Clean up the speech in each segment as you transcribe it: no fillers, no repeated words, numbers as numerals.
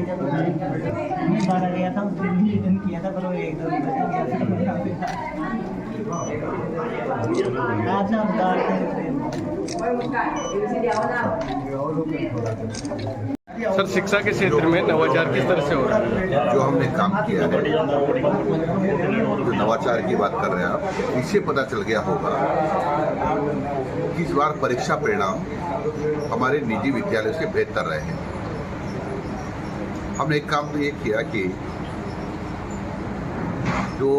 जब मैं बारह गया था उस दिन ही रिटर्न किया था, पर वो एक दो दिन सर, शिक्षा के क्षेत्र में नवाचार किस तरह से हो रहा है? जो हमने काम किया है, जो नवाचार की बात कर रहे हैं आप, इससे पता चल गया होगा कि इस बार परीक्षा परिणाम हमारे निजी विद्यालयों से बेहतर रहे हैं। हमने एक काम तो ये किया कि जो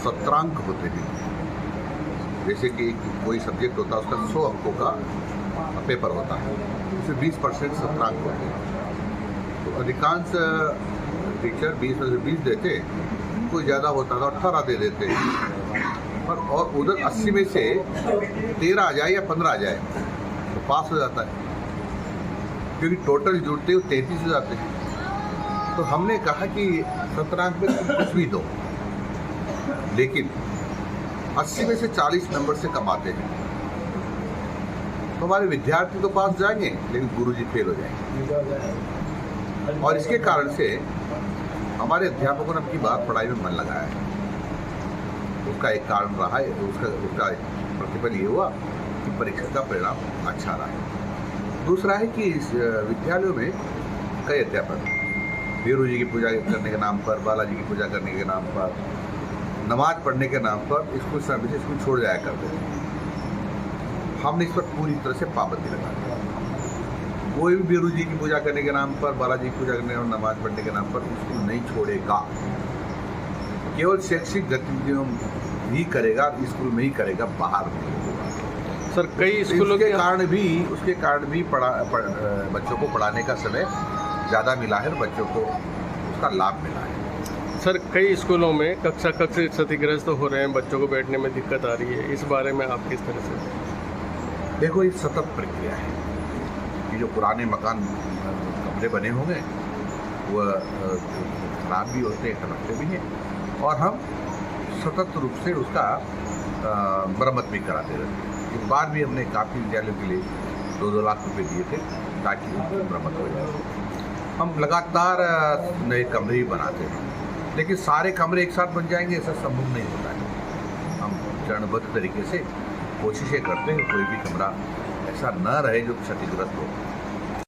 सत्रांक होते हैं, जैसे कि कोई सब्जेक्ट होता है उसका 100 अंकों का पेपर होता है, उसमें 20% सत्रांक होते हैं। तो अधिकांश टीचर 20 में से 20 देते, कोई ज़्यादा होता था 18 दे देते, और उधर 80 में से 13 आ जाए या 15 आ जाए तो पास हो जाता है, क्योंकि टोटल जुड़ते हुए 33 हो जाते हैं। तो हमने कहा कि सत्रांक में कुछ भी दो, लेकिन 80 में से 40 नंबर से कम आते हैं तो हमारे विद्यार्थी तो पास जाएंगे, लेकिन गुरुजी फेल हो जाएंगे। और इसके कारण से हमारे अध्यापकों ने अपनी बार पढ़ाई में मन लगाया है। उसका एक कारण रहा है, उसका प्रतिफल ये हुआ कि परीक्षा का परिणाम अच्छा रहा है। दूसरा है कि इस विद्यालयों में कई अध्यापक वीरू जी की पूजा करने के नाम पर, बालाजी की पूजा करने के नाम पर, नमाज पढ़ने के नाम पर स्कूल समय से स्कूल छोड़ जाया करते थे। हमने इस पर पूरी तरह से पाबंदी लगा दी। कोई भी वीरू जी की पूजा करने के नाम पर, बालाजी की पूजा करने और नमाज पढ़ने के नाम पर स्कूल नहीं छोड़ेगा। केवल शैक्षिक गतिविधियों ही करेगा, स्कूल में ही करेगा, बाहर नहीं होगा। सर, कई स्कूलों उसके कारण भी बच्चों को पढ़ाने का समय ज़्यादा मिला है और बच्चों को उसका लाभ मिला है। सर, कई स्कूलों में कक्षा क्षतिग्रस्त हो रहे हैं, बच्चों को बैठने में दिक्कत आ रही है, इस बारे में आप किस तरह से? देखो, ये सतत प्रक्रिया है कि जो पुराने मकान कमरे बने होंगे वो खराब भी होते हैं, खराबते भी हैं, और हम सतत रूप से उसका मरम्मत भी कराते रहते हैं। इस बार भी हमने काफ़ी विद्यालयों के लिए 2-2 लाख रुपए दिए थे ताकि उनकी मरम्मत हो जाए। हम लगातार नए कमरे ही बनाते हैं, लेकिन सारे कमरे एक साथ बन जाएंगे ऐसा संभव नहीं होता है। हम चरणबद्ध तरीके से कोशिशें करते हैं, कोई भी कमरा ऐसा न रहे जो क्षतिग्रस्त हो।